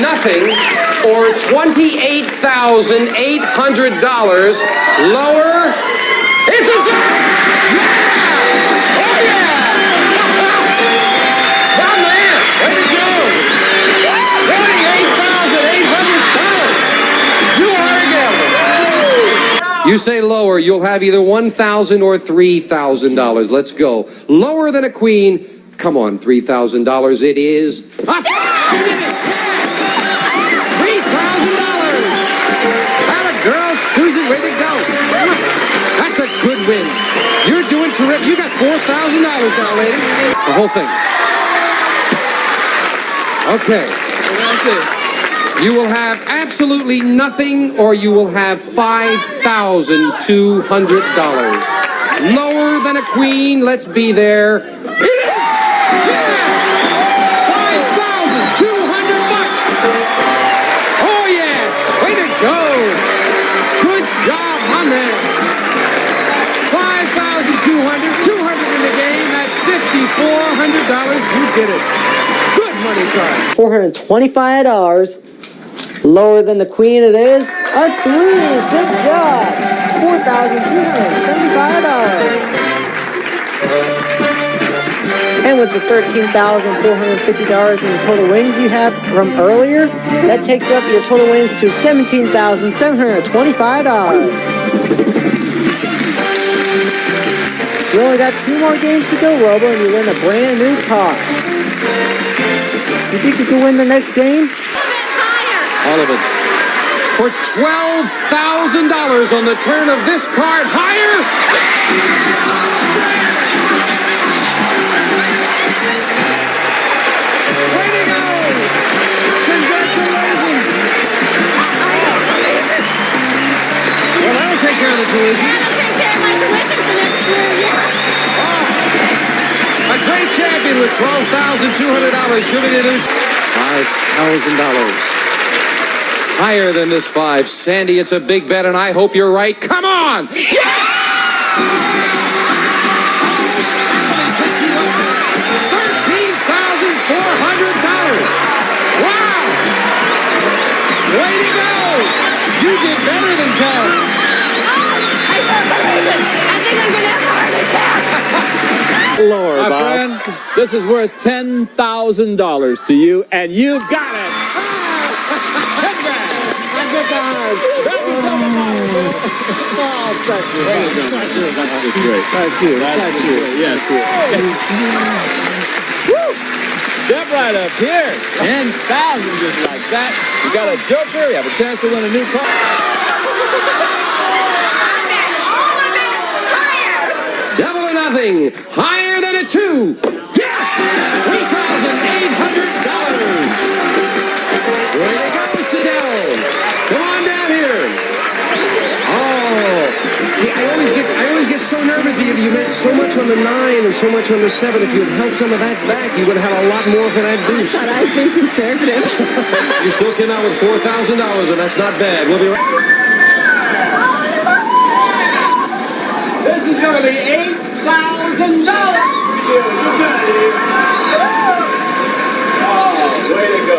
nothing or $28,800. Lower. It's a tie! Yeah! Oh, yeah! My man, way to go! $28,800. You are a gambler. You say lower, you'll have either $1,000 or $3,000. Let's go. Lower than a queen. Come on, $3,000 it is. $3,000! Atta girl, Susan, way to go. That's a good win. You're doing terrific. You got $4,000 now, lady. The whole thing. Okay. That's it. You will have absolutely nothing, or you will have $5,200. Lower than a queen. Let's be there. It is! Yeah! $5,200. Oh, yeah. Way to go. Good job, my man. 5,200. 200 in the game. That's $5,400. You did it. Good money card. $425. Lower than the queen it is. A 3. Good job. $4,275. And with the $13,450 in total winnings you have from earlier, that takes up your total winnings to $17,725. You only got 2 more games to go, Robo, and you win a brand new car. You think you can win the next game? All of it. For $12,000 on the turn of this card. Higher! Way to go! Congratulations! Well, that'll take care of the tuition. That'll take care of my tuition for next year, yes. Oh. A great champion with $12,200. $5,000. Higher than this 5. Sandy, it's a big bet, and I hope you're right. Come on! Yeah! $13,400. Wow! Way to go! You did better than John. I can't believe it. I think I'm going to have a heart attack. Lower, Bob. My friend, this is worth $10,000 to you, and you got it. Thank you. Yes. Step right up here. 10,000 just like that. You got a joker. You have a chance to win a new car. Double or nothing. Higher than a 2. Yes! $3,800. Way to go, Sidell. Come on down here. Oh, see, I always get so nervous. You made so much on the 9 and so much on the 7. If you had held some of that back, you would have had a lot more for that boost. I thought I'd been conservative. You still came out with $4,000, and that's not bad. We'll be right. This is going to be $8,000. Oh, way to go.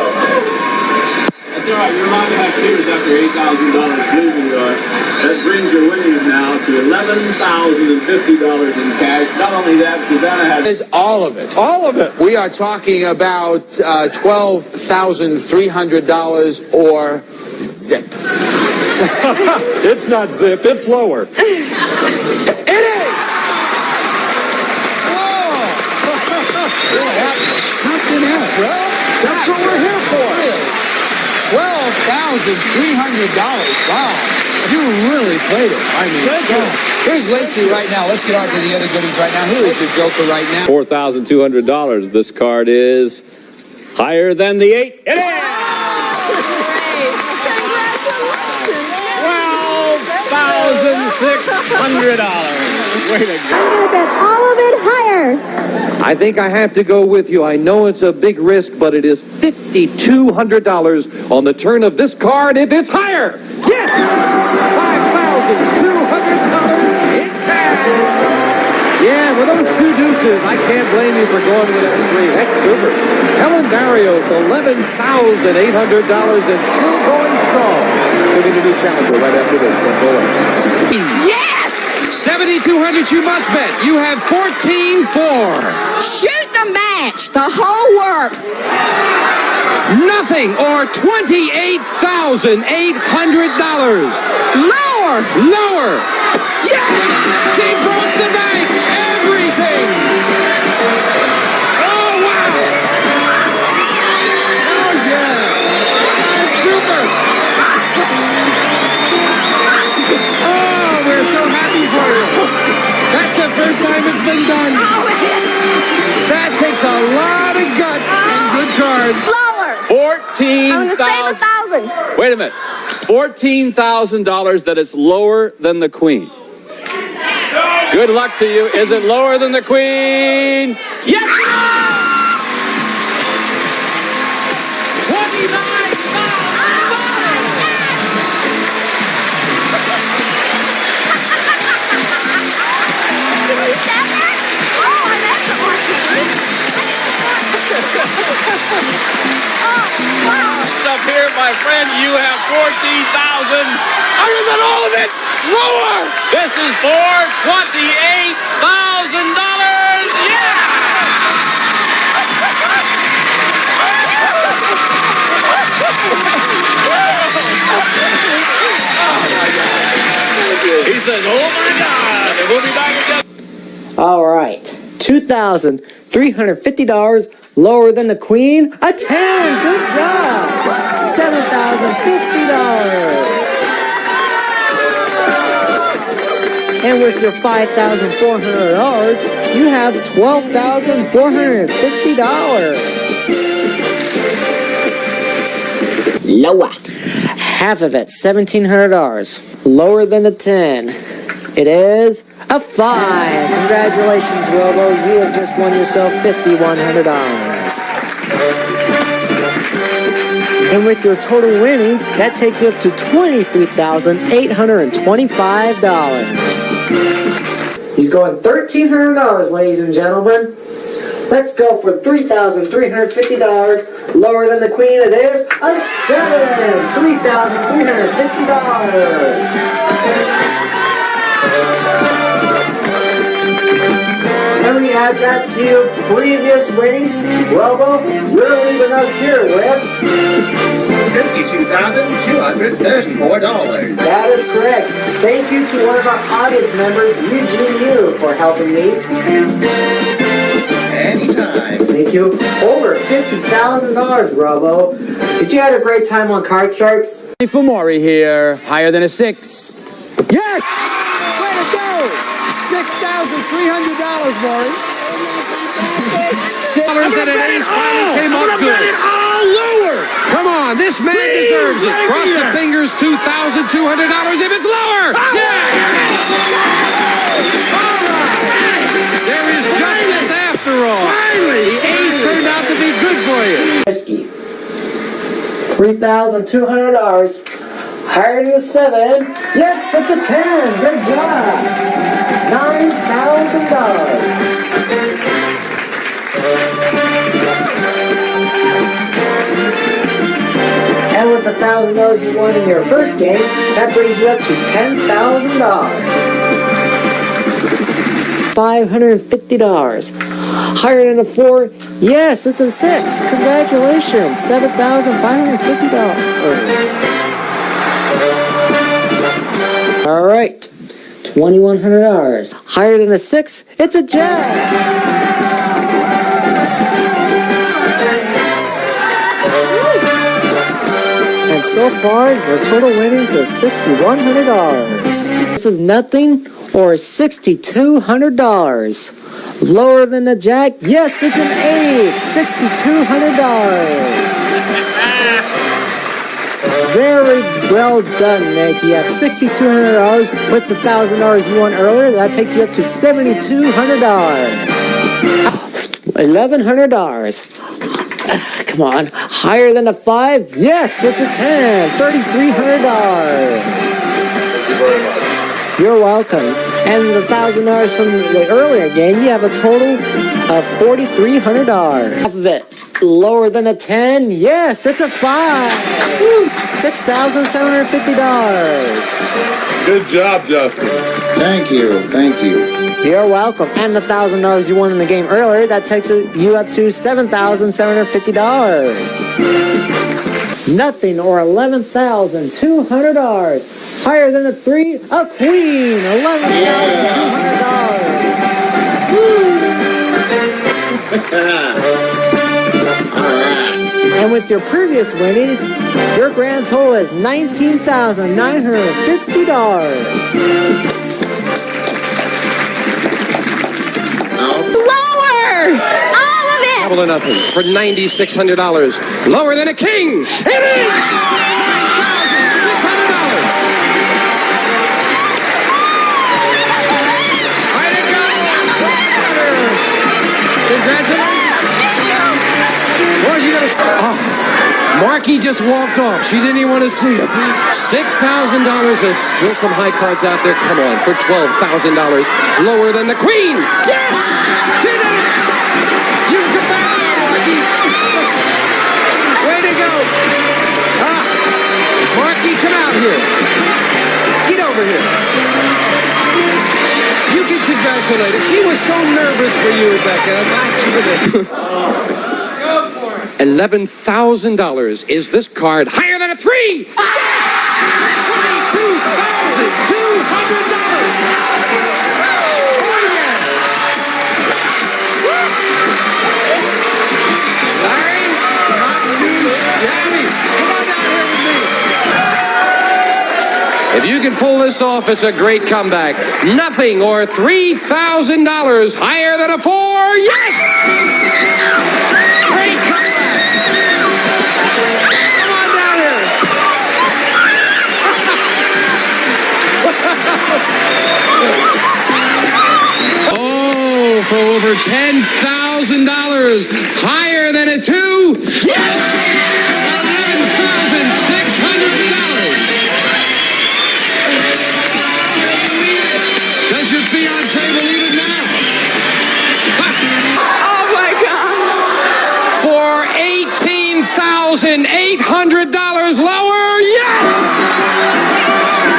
That's all right. You're allowed to have tears after $8,000 losing yours. That brings your winnings now to $11,050 in cash. Not only that, Susanna has... Is all of it. All of it. We are talking about $12,300 or zip. It's not zip. It's lower. It is! Oh! Something else. Well, that's what we're here for. $12,300. Wow. You really played it. I mean, here's Lacey right now. Let's get on to the other goodies right now. Who is your joker right now? $4,200. This card is higher than the 8. It is! $12,600. Way to go. I'm going to bet all of it higher. I think I have to go with you. I know it's a big risk, but it is $5,200 on the turn of this card if it's higher. Yes! $5,200 in cash. Yeah, with those two deuces, I can't blame you for going with that three. Heck, super. Helen Barrios, $11,800 and still going strong. We'll be the new challenger right after this. Don't go away. Yes! 7,200 you must bet. You have 14-4. Shoot the match. The whole works. Nothing or $28,800. Lower. Lower. Yeah! She broke the bank. Everything. Oh, wow. Oh, yeah. Super. Oh, we're so happy for you. That's the first time it's been done. Oh, it is. That takes a lot of guts and good cards. Lower. I'm going to save 1,000. Wait a minute. $14,000 that it's lower than the queen. Good luck to you. Is it lower than the queen? Yes! 29,000. Up here, my friend, you have 14,000. Other than all of it, lower. This is for $28,000. Yeah! He says, oh my God, and we'll be back again. All right, $2,350 lower than the queen. A 10, good job. $7,050. And with your $5,400, you have $12,450. Lower. Half of it, $1,700. Lower than the 10. It is a 5. Congratulations, Robo. You have just won yourself $5,100. And with your total winnings, that takes you up to $23,825. He's going $1,300, ladies and gentlemen. Let's go for $3,350. Lower than the queen, it is a 7. $3,350. And we add that to your previous winnings. Robo, you're leaving us here with $52,234. That is correct. Thank you to one of our audience members, Eugene, for helping me. Anytime. Thank you. Over $50,000, Robo. Did you have a great time on Card Sharks? For Maury here, higher than a 6. Yes! Way to go! $6,300, Maury. Dollars and an ace finally came up good. all lower! Come on, this man deserves it. Cross the fingers, $2,200 if it's lower. Yeah! All right. There is justice after all. Finally, the ace turned out to be good for you. Risky. $3,200. Higher than a 7. Yes, that's a 10. Good job. $9,000. And with $1,000 you won in your first game, that brings you up to $10,000. $550. Higher than a 4. Yes, it's a 6. Congratulations. $7,550. All right. $2,100. Higher than a 6. It's a jack. And so far, your total winnings is $6,100. This is nothing or $6,200. Lower than the jack? Yes, it's an 8. $6,200. Very well done, Nick. You have $6,200 with the $1,000 you won earlier. That takes you up to $7,200. $1,100. Come on. Higher than a 5? Yes, it's a 10. $3,300. Thank you very much. You're welcome. And the $1,000 from the earlier game, you have a total of $4,300. Half of it lower than a 10? Yes, it's a 5. Woo. $6,750. Good job, Justin. Thank you. Thank you. You're welcome. And the $1,000 you won in the game earlier, that takes you up to $7,750. Nothing or $11,200. Higher than a 3, a queen. $11,200. And with your previous winnings, your grand total is $19,950. Lower! All of it! Double or nothing for $9,600. Lower than a king. It is $9,600. Way to go! Congratulations. Boy, you gotta. Oh, Marky just walked off. She didn't even want to see him. $6,000. There's still some high cards out there. Come on, for $12,000. Lower than the queen. Yes! She did it! You come back now, Marky. Way to go. Marky, come out here. Get over here. You can congratulate her. She was so nervous for you, Rebecca. My goodness. $11,000. Is this card higher than a 3? $22,200. Larry, not too shabby. Come on down here with me. If you can pull this off, it's a great comeback. Nothing or $3,000 higher than a 4. Yes! Great comeback. Come on down here. Oh, for over $10,000. Higher than a 2. Yes! $11,600. Does your fiancé believe it now? Oh my God! For $18,800 lower, yeah!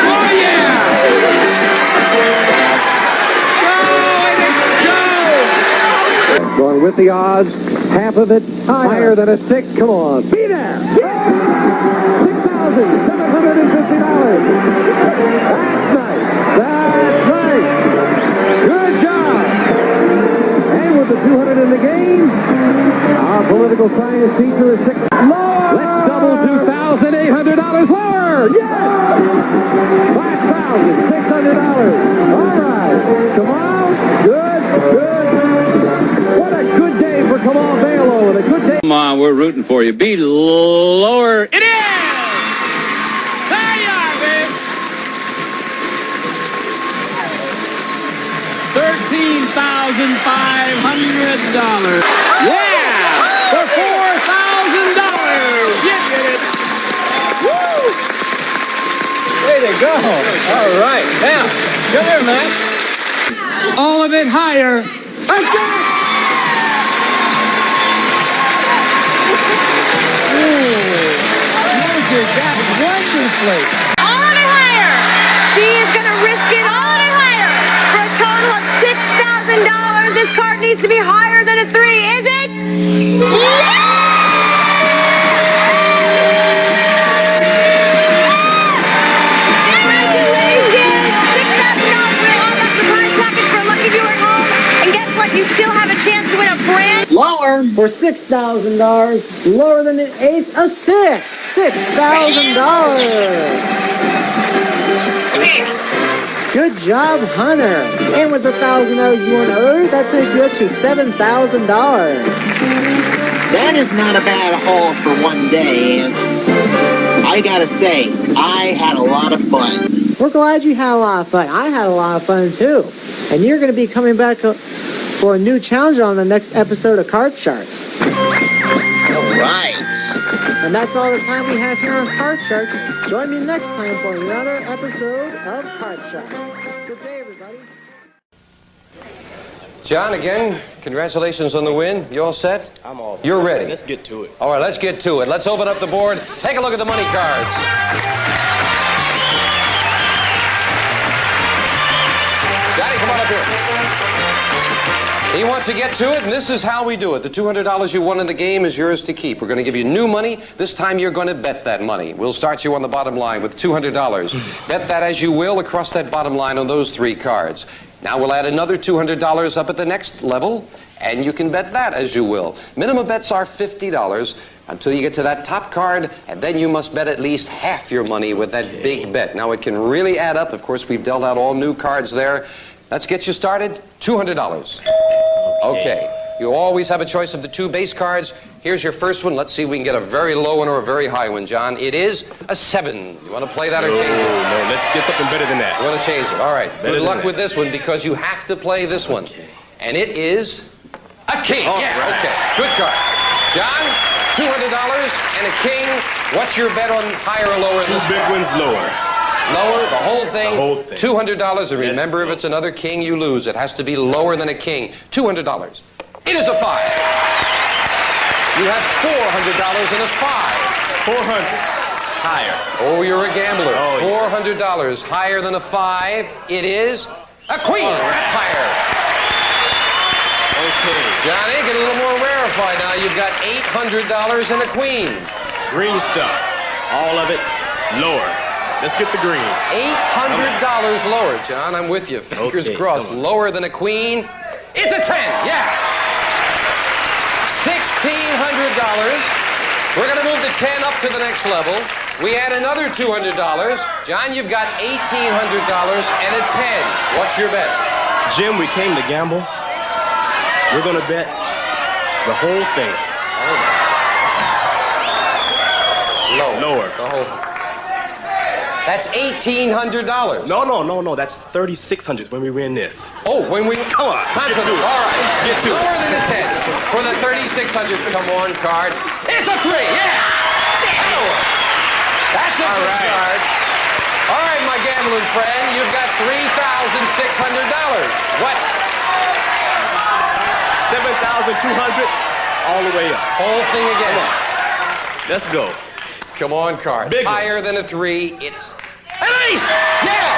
Oh yeah! Go, Going with the odds, half of it higher than a 6. Come on, be there! $6,750. That's nice. That's nice. Good job. And with the 200 in the game, our political science teacher is 6. Lower! Let's double $2,800 lower! Yes! $5,600. All right. Come on. Good. What a good day for Kamal Balo and a good day. Come on, we're rooting for you. Be lower. It is! There you are, babe. $13,500. Yeah! For $4,000. You did it. Woo! Way to go. All right. Now, come here, Max. all of it higher. Let's go! That wonderfully. All of it higher. She is going to risk it all of it higher for a total of $6,000. This card needs to be higher than a 3, is it? You still have a chance to win a brand Lower for $6,000. Lower than the ace, a 6. $6,000. Good job, Hunter. And with the $1,000 you won earlier, that takes you up to $7,000. That is not a bad haul for one day, and I gotta say, I had a lot of fun. We're glad you had a lot of fun. I had a lot of fun too. And you're going to be coming back for a new challenge on the next episode of Card Sharks. All right. And that's all the time we have here on Card Sharks. Join me next time for another episode of Card Sharks. Good day, everybody. John, again, congratulations on the win. You all set? I'm all set. You're ready. Let's get to it. All right, let's get to it. Let's open up the board. Take a look at the money cards. Johnny, come on up here. He wants to get to it, and this is how we do it. The $200 you won in the game is yours to keep. We're going to give you new money. This time you're going to bet that money. We'll start you on the bottom line with $200. Bet that as you will across that bottom line on those 3 cards. Now we'll add another $200 up at the next level, and you can bet that as you will. Minimum bets are $50 until you get to that top card, and then you must bet at least half your money with that big bet. Now it can really add up. Of course, we've dealt out all new cards there. Let's get you started. $200. Okay. You always have a choice of the 2 base cards. Here's your first one. Let's see if we can get a very low one or a very high one, John. It is a 7. You want to play that or change it? No, let's get something better than that. You want to change it? All right. Better Good luck that. with this one because you have to play this one. And it is a king. All yeah, right. okay. Good card. John, $200 and a king. What's your bet on higher or lower in 2 this big card? ones lower. Lower, the whole thing. The whole thing. $200. And remember, if it's another king, you lose. It has to be lower than a king. $200. It is a 5. You have $400 and a 5. 400. Higher. Oh, you're a gambler. Oh, yeah. $400 higher than a 5. It is a queen. That's higher. Okay. Johnny, get a little more rarefied now. You've got $800 and a queen. Green stuff. All of it lower. Let's get the green. $800 lower, John. I'm with you. Fingers Okay, crossed. come on. Lower than a queen. It's a 10. Yeah. $1,600. We're going to move the 10 up to the next level. We add another $200. John, you've got $1,800 and a 10. What's your bet? Jim, we came to gamble. We're going to bet the whole thing. Lower. The whole. That's $1,800. No. That's 3,600 when we win this. Oh, when we... Come on. Confident. Get to it. All right. Get to it. Lower than a 10. For the 3,600 come on card. It's a 3. Yeah. That's a All good right. card. All right, my gambling friend. You've got $3,600. What? 7,200 all the way up. Whole thing again. Come on. Let's go. Come on, card. Big one. Higher than a 3. It's an ace. Yeah.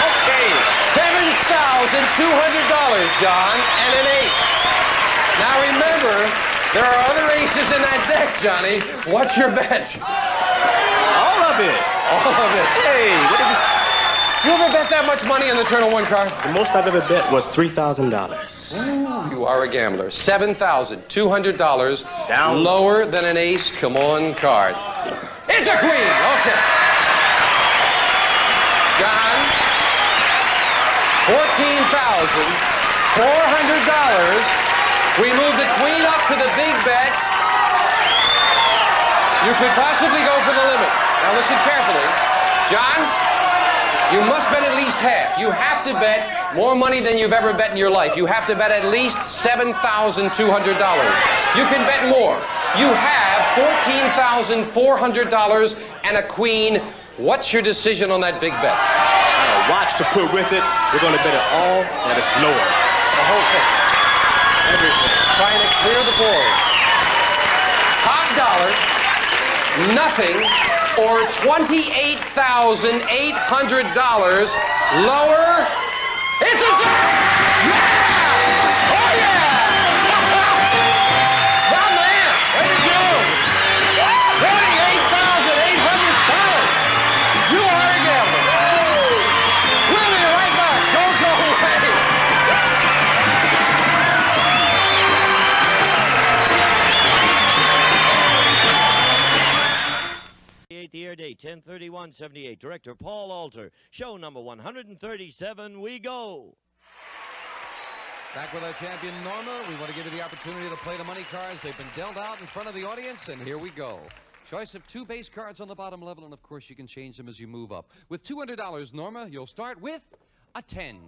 Okay. $7,200, John, and an 8. Now remember, there are other aces in that deck, Johnny. What's your bet? All of it. All of it. Hey, what did You ever bet that much money on the turn of 1 card? the most I've ever bet was $3,000. You are a gambler. $7,200. Down. Lower than an ace. Come on, card. It's a queen. Okay. John, $14,400. We move the queen up to the big bet. You could possibly go for the limit. Now listen carefully. John, you must bet at least half. You have to bet more money than you've ever bet in your life. You have to bet at least $7,200. You can bet more. You have $14,400 and a queen. What's your decision on that big bet? Watch to put with it. We're going to bet it all that it's lower. The whole thing. Everything. Trying to clear the board. Top dollar, nothing, or $28,800. Lower. It's a yeah! Oh, yeah! Well, man, way to go! $28,800. You are a gambler. We'll be right back. Don't go away. The air date 10/31/78. Director Paul Alter. Show number 137. We go. Back with our champion Norma. We want to give you the opportunity to play the money cards. They've been dealt out in front of the audience, and here we go. Choice of 2 base cards on the bottom level, and of course you can change them as you move up. With $200, Norma, you'll start with a 10.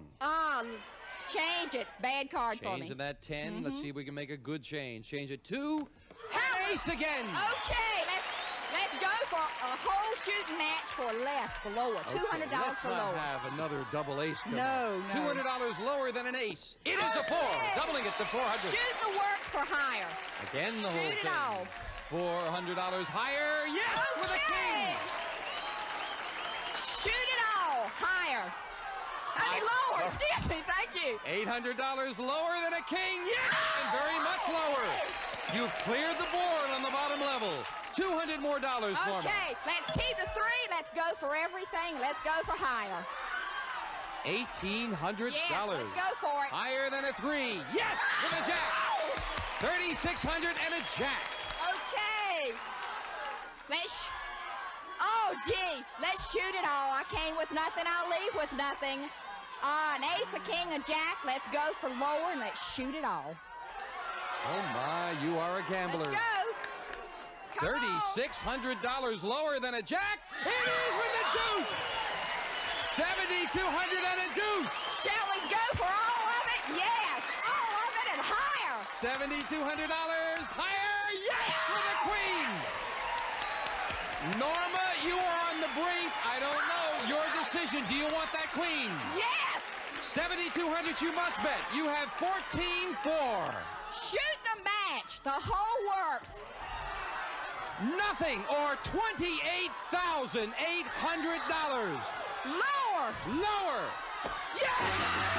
Change it. Bad card for me. Changing that 10. Let's see if we can make a good change. Change it to an ace again. Okay, let's Let's go for a whole shooting match for less, for lower. $200 for lower. Let's not have another double ace. No. $200 lower than an ace. It is a 4, doubling it to 400. Shoot the works for higher. Again, the whole Shoot it all. $400 higher. Yes, with a king. Shoot it all. Higher. Lower. Excuse me. Thank you. $800 lower than a king. Yes, and very much lower. You've cleared the board on the bottom level. $200 more for me. Okay, let's keep the 3. Let's go for everything. Let's go for higher. $1,800. Yes, let's go for it. Higher than a 3. Yes, with a jack. $3,600 and a jack. Okay. Oh, gee. Let's shoot it all. I came with nothing. I'll leave with nothing. An ace, a king, a jack. Let's go for lower and let's shoot it all. Oh, my, you are a gambler. Let's go. $3,600 lower than a jack. It is with a deuce. $7,200 and a deuce. Shall we go for all of it? Yes, all of it and higher. $7,200 higher. Yes, with a queen. Norma, you are on the brink. I don't know. Your decision. Do you want that queen? Yes. $7,200 you must bet. You have 14-4. Shoot the match. The whole works. Nothing or $28,800. Lower. Lower. Yes!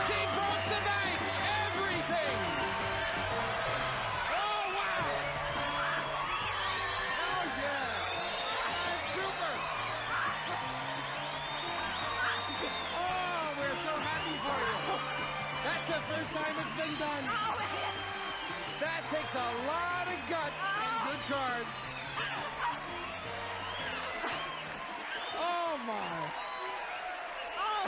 She broke the bank. Everything. Oh, wow. Oh, yeah. That's super. Oh, we're so happy for you. That's the first time it's been done. Oh, it is. That takes a lot of guts and good cards. Oh, my. Oh,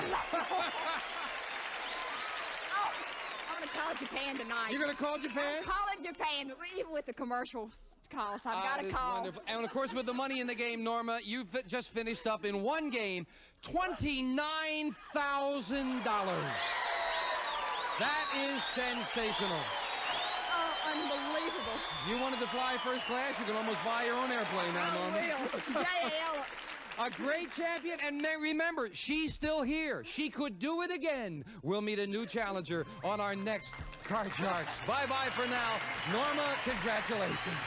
I'm going to call Japan tonight. You're going to call Japan? I'm calling Japan, even with the commercial cost. I've got to call. Wonderful. And, of course, with the money in the game, Norma, you've just finished up in one game $29,000. That is sensational. Oh, unbelievable. You wanted to fly first class, you can almost buy your own airplane now, Norma. JL. A great champion, and remember, she's still here. She could do it again. We'll meet a new challenger on our next Card Sharks. Bye-bye for now. Norma, congratulations.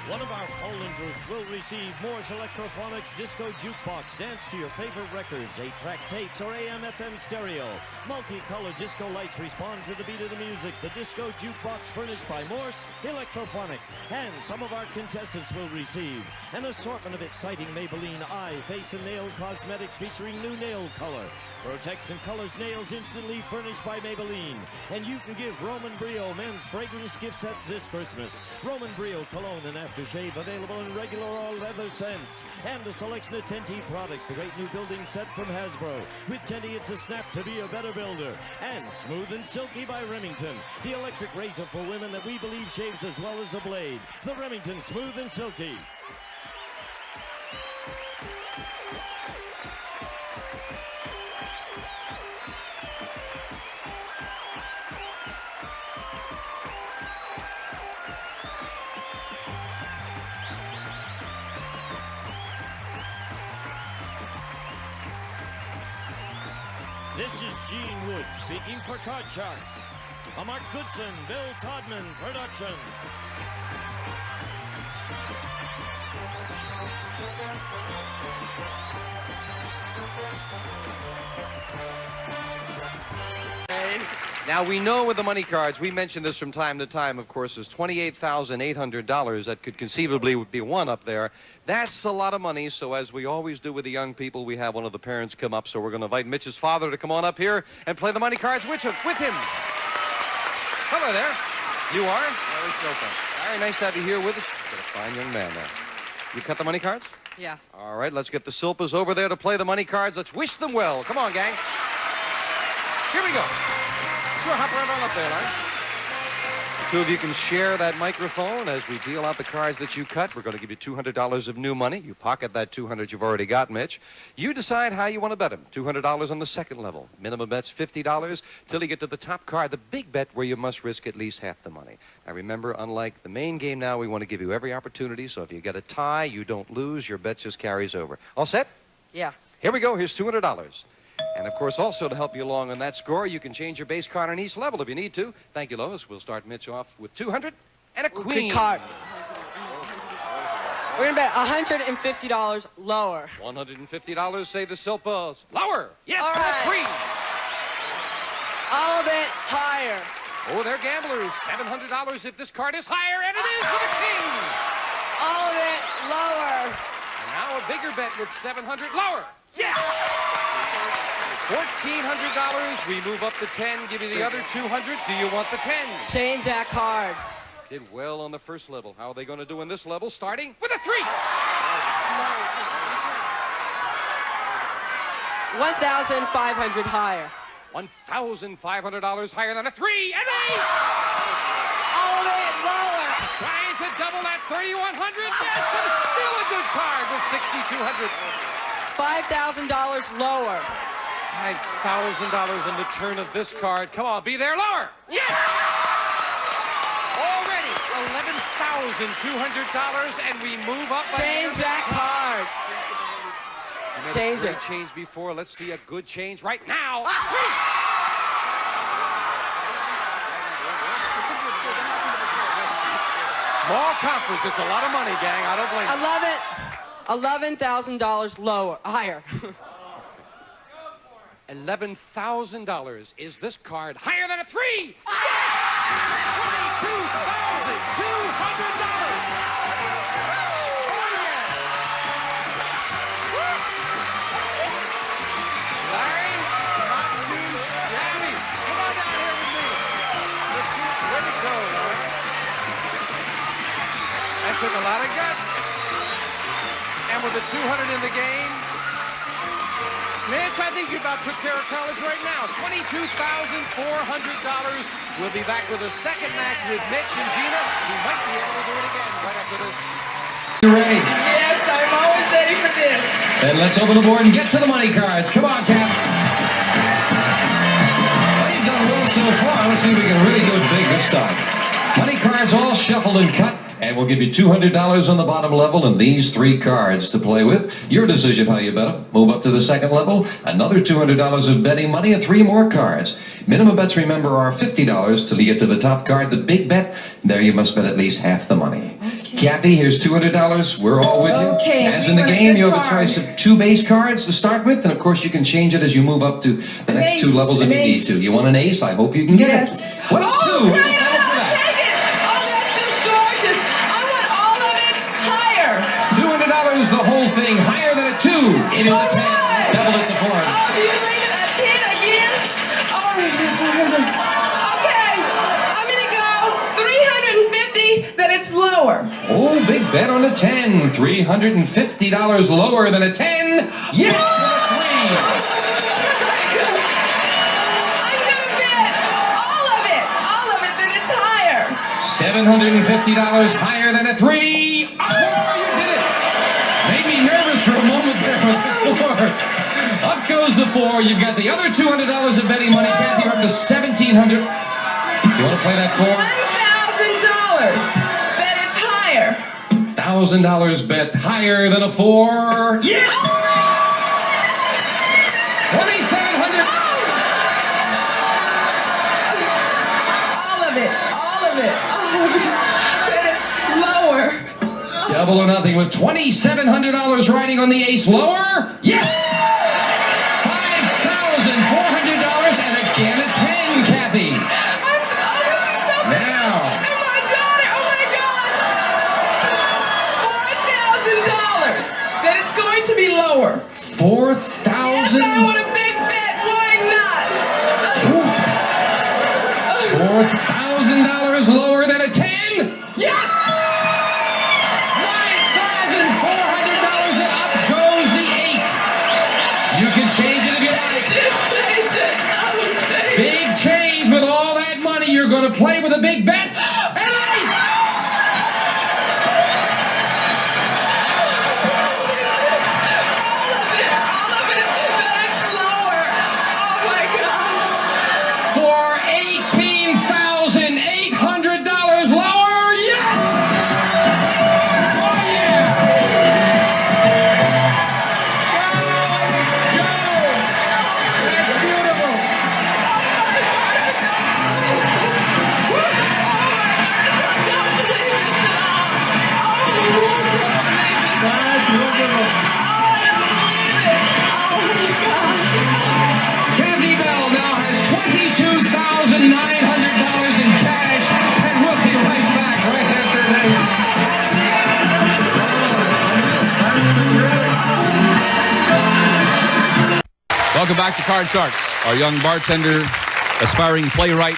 One of our polling groups will receive Morse Electrophonics Disco Jukebox. Dance to your favorite records, 8-track tapes, or AM/FM stereo. Multicolored disco lights respond to the beat of the music. The Disco Jukebox furnished by Morse Electrophonic. And some of our contestants will receive an assortment of exciting Maybelline eye, face, and nail cosmetics featuring new nail color. Protects and colors nails instantly, furnished by Maybelline. And you can give Roman Brio men's fragrance gift sets this Christmas. Roman Brio cologne and aftershave available in regular or leather scents. And a selection of Tenti products, the great new building set from Hasbro. With Tenti, it's a snap to be a better builder. And Smooth and Silky by Remington, the electric razor for women that we believe shaves as well as a blade. The Remington Smooth and Silky. This is Gene Wood speaking for Card Sharks. A Mark Goodson-Bill Todman production. Now, we know with the money cards, we mention this from time to time, of course, there's $28,800 that could conceivably be won up there. That's a lot of money, so as we always do with the young people, we have one of the parents come up, so we're going to invite Mitch's father to come on up here and play the money cards with him. Hello there. You are? Very Silpa. Very nice to have you here with us. Got a fine young man there. You cut the money cards? Yes. All right, let's get the Silpas over there to play the money cards. Let's wish them well. Come on, gang. Here we go. Sure, hop right on up there, Larry. Two of you can share that microphone as we deal out the cards that you cut. We're going to give you $200 of new money. You pocket that $200 you've already got, Mitch. You decide how you want to bet them. $200 on the second level. Minimum bet's $50 till you get to the top card, the big bet where you must risk at least half the money. Now remember, unlike the main game now, we want to give you every opportunity, so if you get a tie, you don't lose, your bet just carries over. All set? Yeah. Here we go. Here's $200. And, of course, also to help you along on that score, you can change your base card on each level if you need to. Thank you, Lois. We'll start Mitch off with 200 and a queen. Good card. We're going to bet $150 lower. $150, say the Silpas. Lower. Yes, all right. Queen. All of it higher. Oh, they're gamblers. $700 if this card is higher, and it is for the king. All of it lower. And now a bigger bet with $700 lower. Yeah. $1,400. We move up to 10. Give you the other 200. Do you want the 10? Change that card. Did well on the first level. How are they going to do in this level? Starting with a 3. $1,500 higher. $1,500 higher than a 3. And 8. All of it lower. Trying to double that 3,100. Yes, and still a good card with 6,200. $5,000 lower. $5,000 on the turn of this card. Come on, be there lower. Yes! Already $11,200, and we move up. Change that card. Change it. Change before. Let's see a good change right now. Small conference. It's a lot of money, gang. I don't blame you. $11,000 lower, higher. $11,000. Is this card higher than a 3? $22,200. Larry, Gabby, come on down here with me. Where'd it go, Larry? That took a lot of guts. And with the 200 in the game, Mitch, I think you about took care of college right now. $22,400. We'll be back with a second match with Mitch and Gina. We might be able to do it again right after this. You ready? Yes, I'm always ready for this. Then let's open the board and get to the money cards. Come on, Cap. Well, you've done well so far. Let's see if we can really do it big this time. Money cards all shuffled and cut. And we'll give you $200 on the bottom level and these 3 cards to play with. Your decision how you bet them. Move up to the second level. Another $200 of betting money and 3 more cards. Minimum bets, remember, are $50 till you get to the top card, the big bet. There you must bet at least half the money. Okay. Kathy, here's $200. We're all with you. Okay. As in the game, you have a choice of 2 base cards to start with. And, of course, you can change it as you move up to the next 2 levels if you need to. You want an ace? I hope you can get it. Well, 2. We'll settle for that. $200, the whole thing, higher than a 2. It is a 10. Right. Double it to 4. Oh, do you leave it at 10 again? All right. Okay, I'm going to go 350, then it's lower. Oh, big bet on a 10. $350 lower than a 10. Yes, with a 3. I'm going to bet all of it, then it's higher. $750 higher than a 3. Oh, you did it. Made me nervous for a moment there with the 4. Up goes the 4. You've got the other $200 of betting money. Kathy, you're up to $1,700. You want to play that 4? $1,000. Bet it's higher. $1,000 bet higher than a 4. Yes! $2,700. All of it. Bet it's lower. Double or nothing with $2,700 riding on the ace lower. Yes! $5,400 and again a 10, Kathy. Now. Oh my God. $4,000. Then it's going to be lower. $4,000. Yes, I want a big bet. Why not? $4,000 lower than a 10. Yes! You can change it if you like. Change it. Big change with all that money. You're going to play with a big bet. Welcome back to Card Sharks. Our young bartender, aspiring playwright,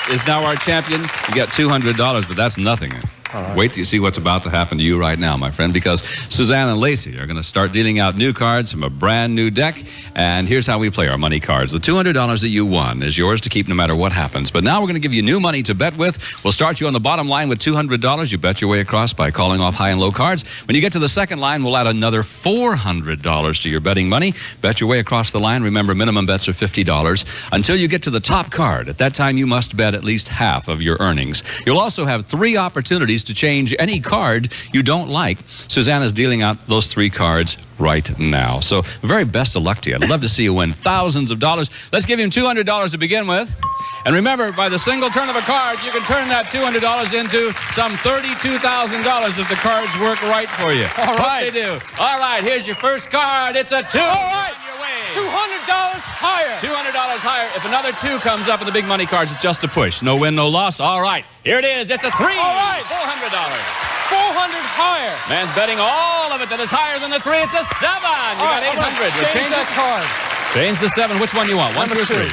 is now our champion. You get $200, but that's nothing. Right. Wait till you see what's about to happen to you right now, my friend, because Suzanne and Lacey are going to start dealing out new cards from a brand new deck. And here's how we play our money cards. The $200 that you won is yours to keep no matter what happens. But now we're going to give you new money to bet with. We'll start you on the bottom line with $200. You bet your way across by calling off high and low cards. When you get to the second line, we'll add another $400 to your betting money. Bet your way across the line. Remember, minimum bets are $50 until you get to the top card. At that time, you must bet at least half of your earnings. You'll also have 3 opportunities to change any card you don't like. Susanna's dealing out those 3 cards right now. So, very best of luck to you. I'd love to see you win thousands of dollars. Let's give him $200 to begin with. And remember, by the single turn of a card, you can turn that $200 into some $32,000 if the cards work right for you. All right. What they do. All right, here's your first card. It's a 2. All right. $200 higher. $200 higher. If another 2 comes up in the big money cards, it's just a push. No win, no loss. All right. Here it is. It's a 3. All right. $400. $400 higher. Man's betting all of it that is higher than the 3. It's a 7. You got 800. We'll change that card. Change the 7. Which one do you want? 1, 2, or 3?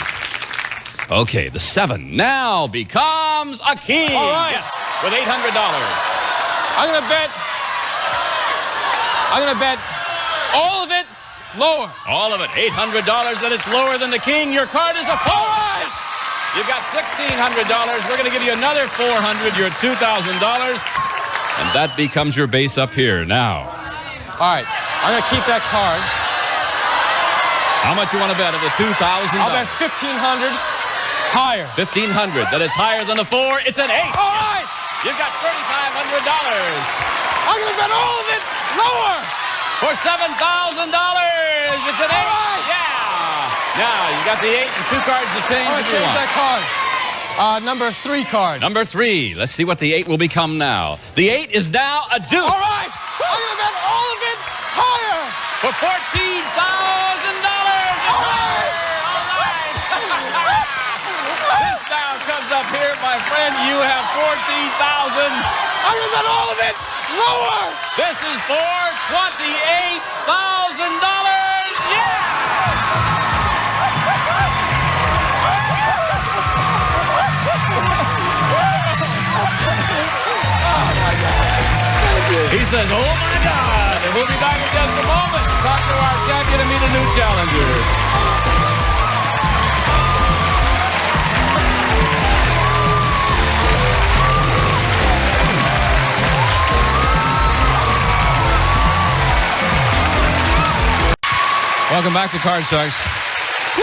Okay, the 7 now becomes a king. All right. Yes, with $800. I'm gonna bet all of it lower. All of it, $800. That it's lower than the king. Your card is a 4. Right. You've got $1,600. We're going to give you another $400. You're at $2,000. And that becomes your base up here now. All right, I'm going to keep that card. How much you want to bet of the $2,000? I'll bet $1,500 higher. $1,500. That it's higher than the 4. It's an 8. All right. You've got $3,500. I'm going to bet all of it lower. For $7,000. It's an 8. Right. Yeah. Now, you got the 8 and 2 cards to change. I'm going to change that card. Number 3 card. Number 3. Let's see what the 8 will become now. The 8 is now a deuce. All right. I'm going to bet all of it higher. For $14,000. All right. This now comes up here, my friend. You have $14,000. I'm going to bet all of it lower. This is for $28,000. Yeah! He says, oh my God. And we'll be back in just a moment to talk to our champion and meet a new challenger. Welcome back to Card Sharks. Woo!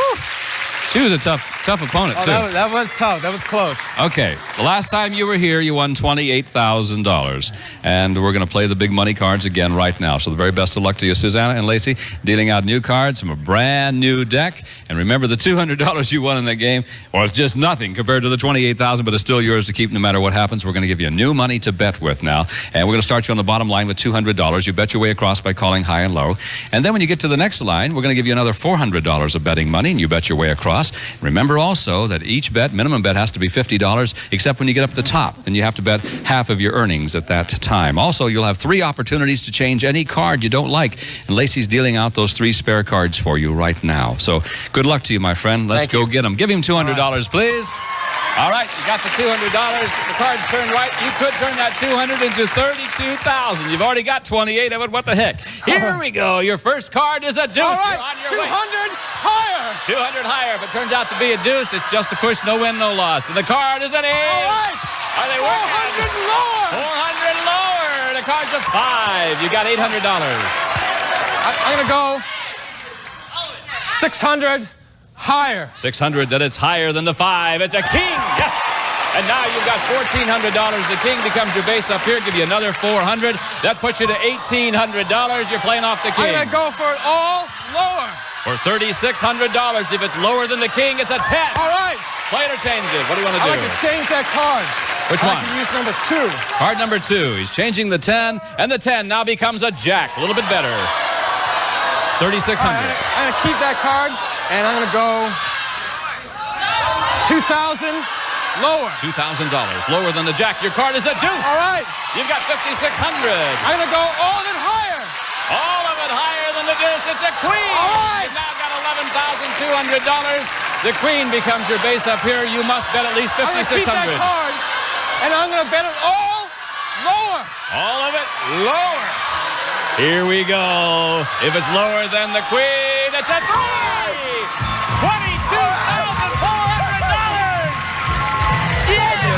She was a tough opponent, too. That was tough. That was close. Okay. The last time you were here, you won $28,000. And we're going to play the big money cards again right now. So the very best of luck to you, Susanna and Lacey, dealing out new cards from a brand new deck. And remember, the $200 you won in that game was just nothing compared to the $28,000, but it's still yours to keep no matter what happens. We're going to give you new money to bet with now. And we're going to start you on the bottom line with $200. You bet your way across by calling high and low. And then when you get to the next line, we're going to give you another $400 of betting money, and you bet your way across. Remember also that each bet, minimum bet, has to be $50, except when you get up to the top. Then you have to bet half of your earnings at that time. Also, you'll have 3 opportunities to change any card you don't like. And Lacey's dealing out those 3 spare cards for you right now. So good luck to you, my friend. Let's go get them. Give him $200, please. All right, you got the $200. The cards turned right. You could turn that $200 into $32,000. You've already got 28 of it. What the heck? Here we go. Your first card is a deuce. All right, You're on your 200 higher. 200 higher. If it turns out to be a deuce, it's just a push, no win, no loss. And the card is an 8. All right. Are they working? 400 lower. 400 lower. The card's a 5. You got $800. I'm going to go 600 higher. 600, that it's higher than the 5. It's a king. Yes. And now you've got $1,400. The king becomes your base up here. Give you another 400. That puts you to $1,800. You're playing off the king. I'm going to go for it all lower. For $3,600. If it's lower than the king, it's a 10. All right. Play it or change it. What do you want to do? I'd like to change that card. Which one? I'd like to use number 2. Card number 2. He's changing the 10, and the 10 now becomes a jack. A little bit better. $3,600. Right, I'm going to keep that card, and I'm going to go 2,000 lower. $2,000 lower than the jack. Your card is a deuce. All right. You've got $5,600. I'm going to go all of it higher. All of it higher than the deuce. It's a queen. All right. You've now got $11,200. The queen becomes your base up here. You must bet at least I'm going to keep that $5,600. card, and I'm going to bet it all lower. All of it lower. Here we go. If it's lower than the queen, it's a 3! $22,400! Yeah!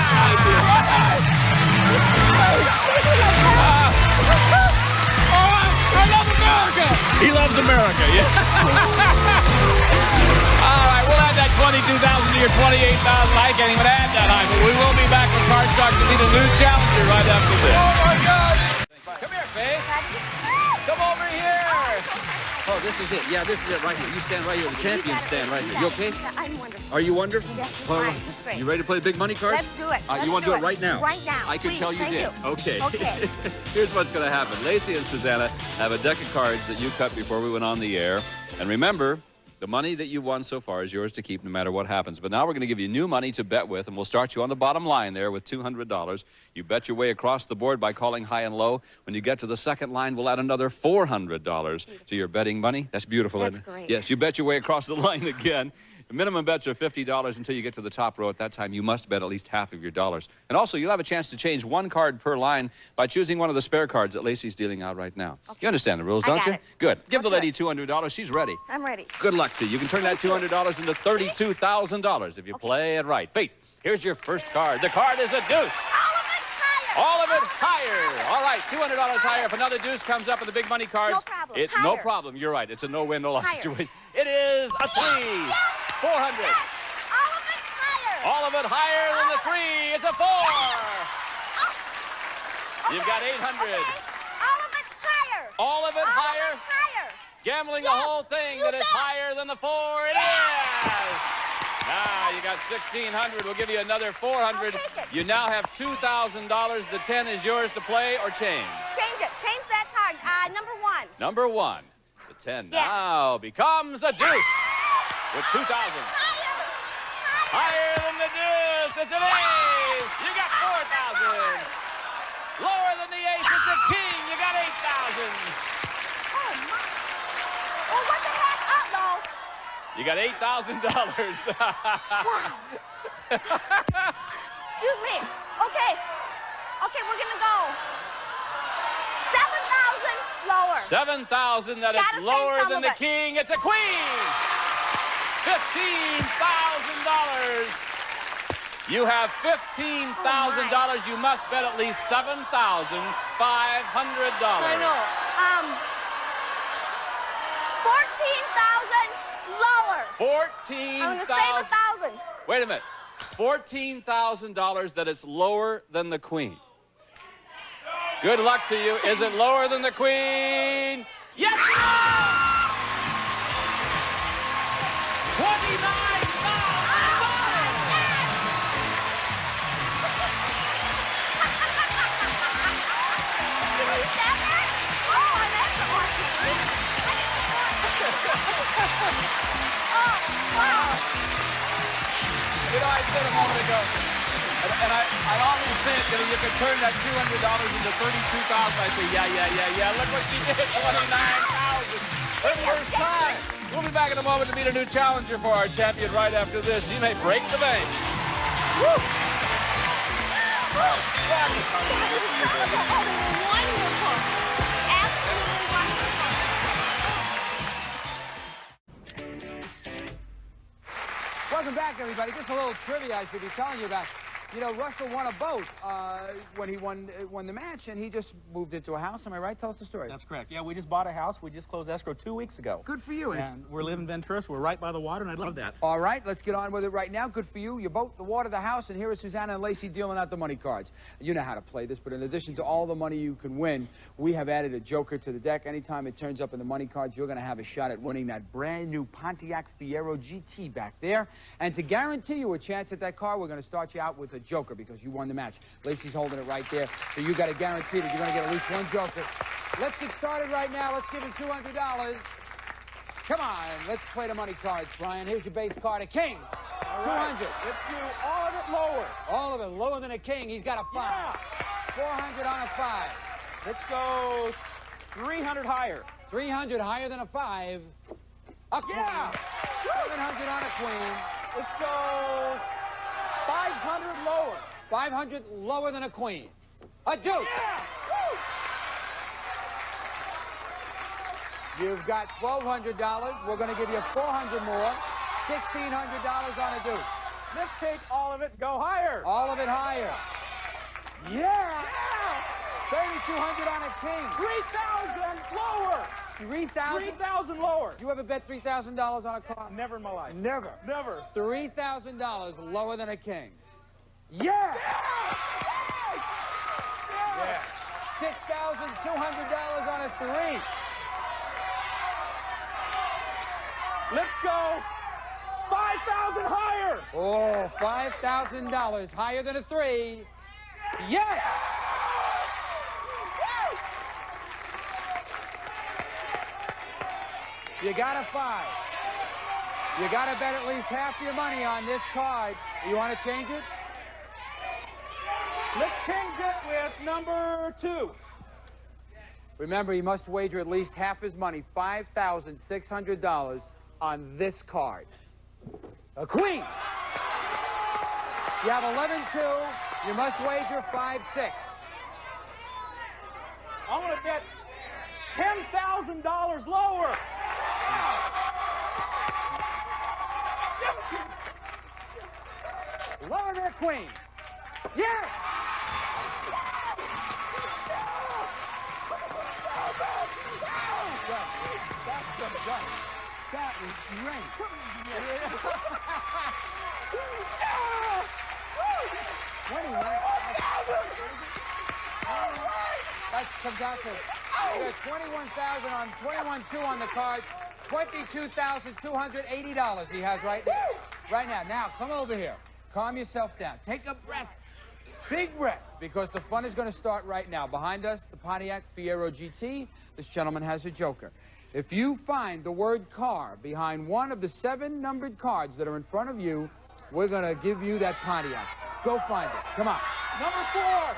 I love America. He loves America, yeah. All right, we'll add that $22,000 to your $28,000. I can't even add that high, but we will be back with Card Shark to meet a new challenger right after this. Oh, my God. Come here, Faye. Come over here. Oh, this is it. Yeah, this is it right here. You stand right here. The champions stand right here. You okay? Yeah, I'm wonderful. Are you wonderful? Yeah, just fine. Just great. You ready to play big money cards? Let's do it. You want to do it right now? Right now. I can Please, tell you thank did. you. Okay. Okay. Here's what's going to happen. Lacey and Susanna have a deck of cards that you cut before we went on the air. And remember, the money that you won so far is yours to keep no matter what happens. But now we're going to give you new money to bet with, and we'll start you on the bottom line there with $200. You bet your way across the board by calling high and low. When you get to the second line, we'll add another $400 to your betting money. That's beautiful, That's isn't it? great. Yes, you bet your way across the line again. The minimum bets are $50 until you get to the top row. At that time, you must bet at least half of your dollars. And also, you'll have a chance to change one card per line by choosing one of the spare cards that Lacey's dealing out right now. Okay. You understand the rules, don't you? It. Good. Give the Let's lady $200. She's ready. I'm ready. Good luck to you. You can turn that $200 into $32,000 if you play it right. Faith, here's your first card. The card is a deuce. All of it higher. All right, $200 higher. If another deuce comes up in the big money cards, No problem. it's Higher. no problem. You're right. It's a no-win, no-loss Higher. situation. It is a 3. Yes. 400. Yes. All of it higher. All of it higher than the 3. It's a 4. You've got 800. Okay. All of it higher. All of it All higher. of it higher. Gambling Yes, the whole thing you that is bet. higher than the 4. It is. Now you got 1,600. We'll give you another 400. I'll take it. You now have $2,000. The 10 is yours to play or change. Change it. Change that card. Number 1. Number 1. The 10 Yeah. now becomes a deuce with 2,000. Higher than the deuce. It's an ace. You got 4,000. Lower than the ace. It's a king. You got 8,000. Oh, my. Oh, what the heck? Uh-oh. You got $8,000. Excuse me. Okay. Okay, we're going to go. 7,000 lower. 7,000. That Gotta is save lower some than of the it. king. It's a queen. $15,000. You have $15,000. You must bet at least $7,500. I know. 14,000 lower. 14,000. I'm going to save 1,000. Wait a minute. $14,000 that it's lower than the queen. Good luck to you. Is it lower than the queen? Yes! 29,000. You know, I said a moment ago, and I always said, you could turn that $200 into $32,000. I say, yeah. Look what she did, $29,000. For the first time. We'll be back in a moment to meet a new challenger for our champion right after this. You may break the bank. Woo! Welcome back, everybody. Just a little trivia I should be telling you about. You know, Russell won a boat when he won the match, and he just moved into a house. Am I right? Tell us the story. That's correct. Yeah, we just bought a house. We just closed escrow 2 weeks ago. Good for you. And we're living in Ventura, so we're right by the water, and I love that. All right, let's get on with it right now. Good for you. Your boat, the water, the house, and here is Susanna and Lacey dealing out the money cards. You know how to play this, but in addition to all the money you can win, we have added a joker to the deck. Anytime it turns up in the money cards, you're going to have a shot at winning that brand new Pontiac Fiero GT back there. And to guarantee you a chance at that car, we're going to start you out with a joker because you won the match. Lacey's holding it right there, so you got to guarantee that you're going to get at least one joker. Let's get started right now. Let's give him $200. Come on, let's play the money cards, Brian. Here's your base card, a king. All 200. right. Let's do all of it lower. All of it lower than a king. He's got a 5. Yeah. 400 on a 5. Let's go 300 higher. 300 higher than a 5. A queen. Yeah. 700 on a queen. Let's go 500 lower. 500 lower than a queen. A deuce. Yeah. You've got $1,200. We're going to give you $400 more. $1,600 on a deuce. Let's take all of it. Go higher. All of it higher. Yeah. 3,200 on a king. 3,000 lower. 3,000. 3,000 lower. You ever bet $3,000 on a car? Never in my life. Never. Never. $3,000 lower than a king. Yeah. Yeah. $6,200 on a three. Let's go 5,000 higher. Oh, $5,000 higher than a three. Yes. You got a 5. You got to bet at least half your money on this card. You want to change it? Let's change it with number 2. Remember, he must wager at least half his money, $5,600, on this card. A queen. You have 11-2. You must wager 5-6. I want to bet $10,000 lower. Lower than a queen. Yes! That's the best. That was great. Let's come down to 21,000 on 21-2 on the cards. $22,280 he has right now. Right now. Now, come over here. Calm yourself down. Take a breath. Big breath, because the fun is going to start right now. Behind us, the Pontiac Fiero GT. This gentleman has a joker. If you find the word car behind one of the 7 numbered cards that are in front of you, we're going to give you that Pontiac. Go find it. Come on. Number 4.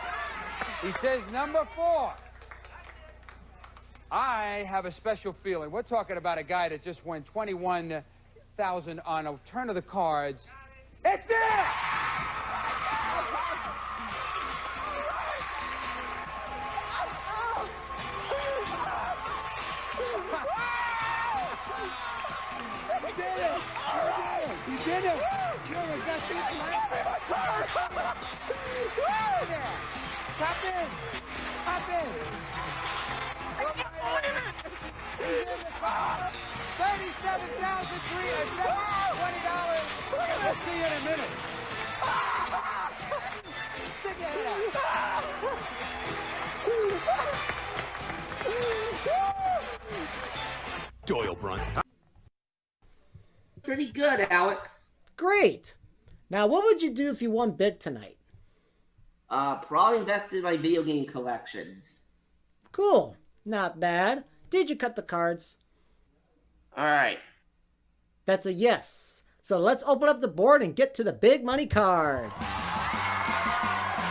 He says number 4. I have a special feeling. We're talking about a guy that just won 21,000 on a turn of the cards. It's there! He did it! He did it! You're the best thing in Tap in! Tap in! He's in the car! $37,320. We'll see you in a minute. Stick your head out. Doyle Brunt. Pretty good, Alex. Great. Now, what would you do if you won big tonight? Probably invest in my video game collections. Cool. Not bad. Did you cut the cards? Alright. That's a yes. So let's open up the board and get to the big money cards.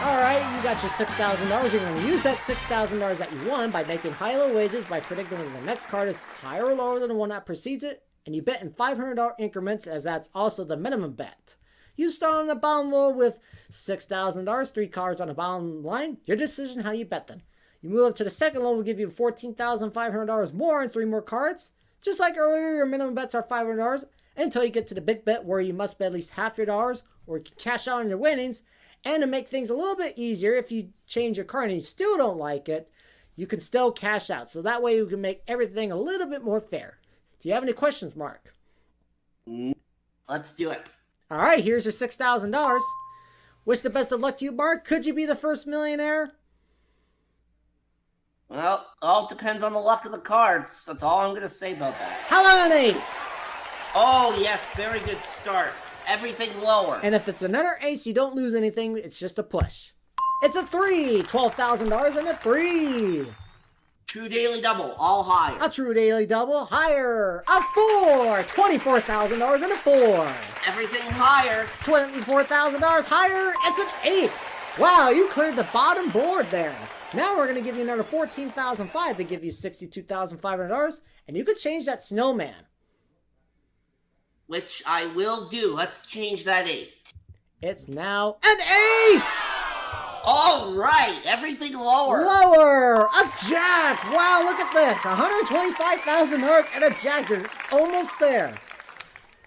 Alright, you got your $6,000. You're going to use that $6,000 that you won by making high-low wagers by predicting whether the next card is higher or lower than the one that precedes it. And you bet in $500 increments, as that's also the minimum bet. You start on the bottom row with $6,000, 3 cards on the bottom line. Your decision how you bet them. You move up to the second level, give you $14,500 more and 3 more cards. Just like earlier, your minimum bets are $500 until you get to the big bet where you must bet at least half your dollars or you can cash out on your winnings. And to make things a little bit easier, if you change your card and you still don't like it, you can still cash out. So that way you can make everything a little bit more fair. Do you have any questions, Mark? Let's do it. All right, here's your $6,000. Wish the best of luck to you, Mark. Could you be the first millionaire? Well, all depends on the luck of the cards. That's all I'm going to say about that. How about an ace? Oh, yes, very good start. Everything lower. And if it's another ace, you don't lose anything. It's just a push. It's a 3. $12,000 and a 3. True daily double, all higher. A true daily double, higher. A 4. $24,000 and a 4. Everything higher. $24,000 higher. It's an 8. Wow, you cleared the bottom board there. Now we're going to give you another $14,500 to give you $62,500, and you could change that snowman. which I will do. Let's change that 8. It's now an ace! All right, everything lower. Lower! A jack! Wow, look at this. $125,000 and a jack. You're almost there.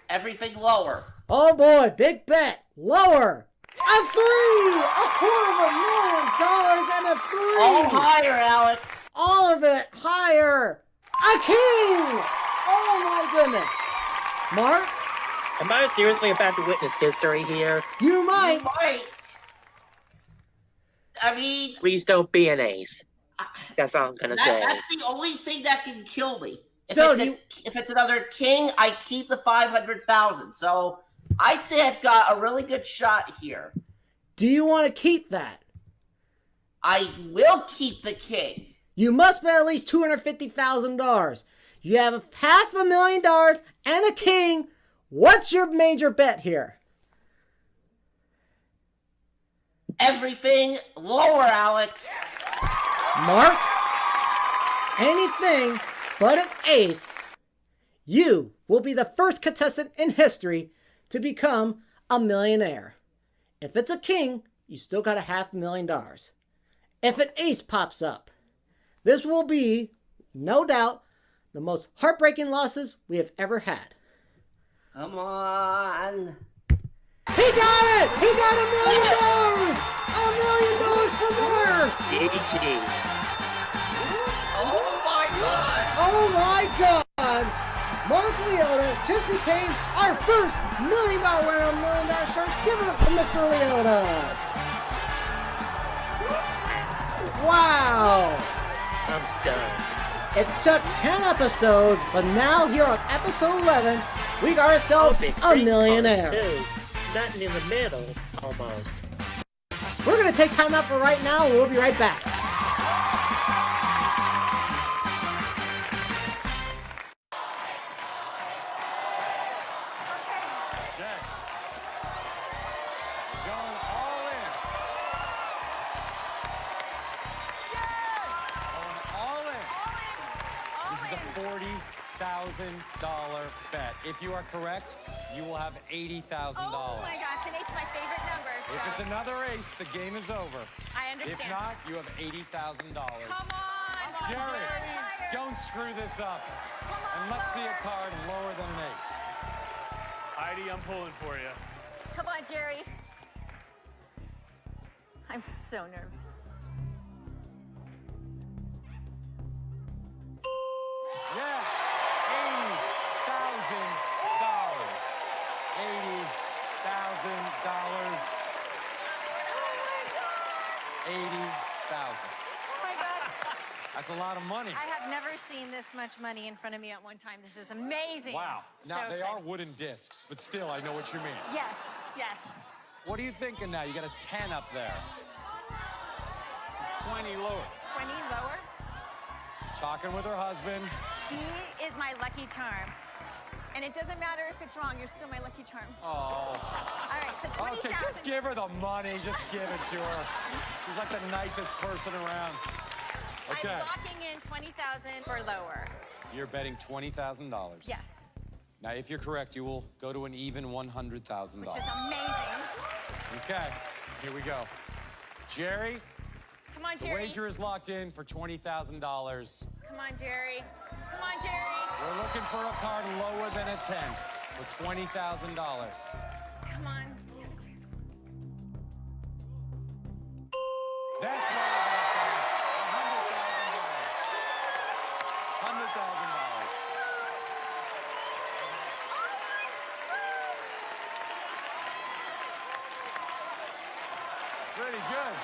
Everything lower. Oh boy, big bet. Lower. A 3! $250,000 and a 3! All higher, Alex. All of it higher. A king! Oh my goodness. Mark? Am I seriously about to witness history here? You might. You might. I mean... Please don't be an ace. That's all I'm gonna say. That's the only thing that can kill me. If it's another king, I keep the 500,000. So I'd say I've got a really good shot here. Do you want to keep that? I will keep the king. You must bet at least $250,000. You have $500,000 and a king. What's your major bet here? Everything lower, Alex. Mark? Anything but an ace. You will be the first contestant in history to become a millionaire. If it's a king, you still got $500,000. If an ace pops up, this will be, no doubt, the most heartbreaking losses we have ever had. Come on. He got it! He got $1 million! $1 million for more! Oh my God! Oh my God! Mark Leota just became our first $1 million winner on $1 Million Sharks. Give it up to Mr. Leota! Wow! I'm stunned. It took 10 episodes, but now here on episode 11, we got ourselves a millionaire. Nothing in the middle, almost. We're going to take time out for right now, and we'll be right back. Jack. Going all in. Going all in. This is a $40,000 bet. If you are correct, you will have $80,000. Oh my gosh, and it's my favorite number. So. If it's another ace, the game is over. I understand. If not, you have $80,000. Come on, Jerry, don't screw this up. And let's see a card lower than an ace. Heidi, I'm pulling for you. Come on, Jerry. I'm so nervous. Yeah, $80,000. $80,000. $80,000. Oh my gosh. That's a lot of money. I have never seen this much money in front of me at one time. This is amazing. Wow. Now, So they are excited. wooden discs, but still, I know what you mean. Yes, yes. What are you thinking now? You got a 10 up there. 20 lower. 20 lower. Talking with her husband. He is my lucky charm. And it doesn't matter if it's wrong, you're still my lucky charm. Oh. All right, so 20,000. Okay, just give her the money. Just give it to her. She's like the nicest person around. Okay. I'm locking in 20,000 for lower. You're betting $20,000. Yes. Now, if you're correct, you will go to an even $100,000. Which is amazing. Okay, here we go. Jerry, Come on, the Jerry. wager is locked in for $20,000. Come on, Jerry. Come on, Jerry. We're looking for a card lower than a 10 for $20,000. Come on. That's right. $100,000. Pretty good.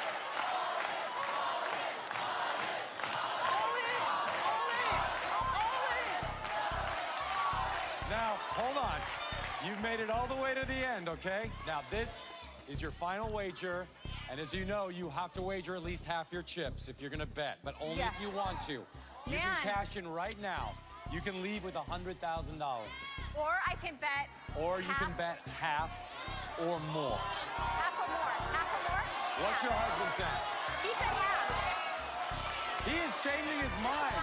Now, hold on. You've made it all the way to the end, okay? Now, this is your final wager. And as you know, you have to wager at least half your chips if you're going to bet, but only Yes. if you want to. You can cash in right now. You can leave with $100,000. Or I can bet. Or you can bet half or more. Half or more. Half or more? What's your husband saying? He said half. He is changing his mind.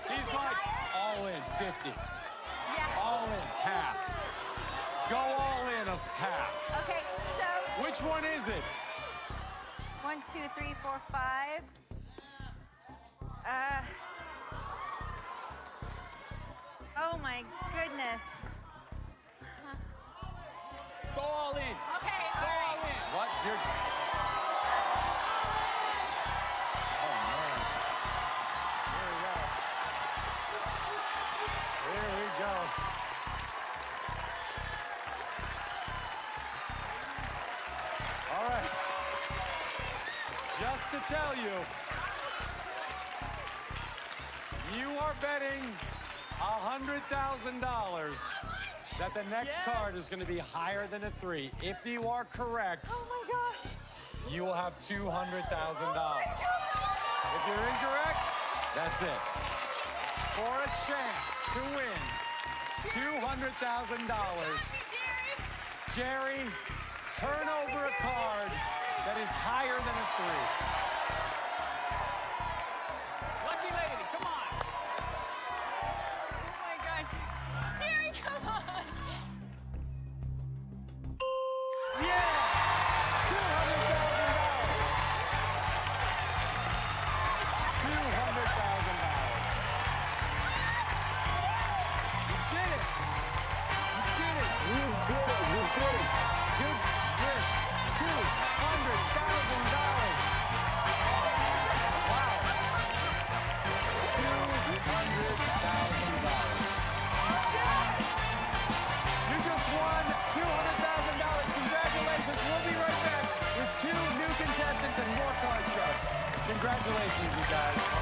He's like, all in, 50. Yeah. All in, half. Which one is it? 1, 2, 3, 4, 5. Oh my goodness. Go all in. Okay, Go all in. What? You're... Oh, man. Here we go. All right. Just to tell you, you are betting $100,000 that the next card is going to be higher than a 3. If you are correct, oh my gosh, you will have $200,000. If you're incorrect, that's it. For a chance to win $200,000, Jerry, turn over a card that is higher than a 3. Lucky lady, come on. oh my God. Jerry, come on. Yeah! Congratulations, you guys.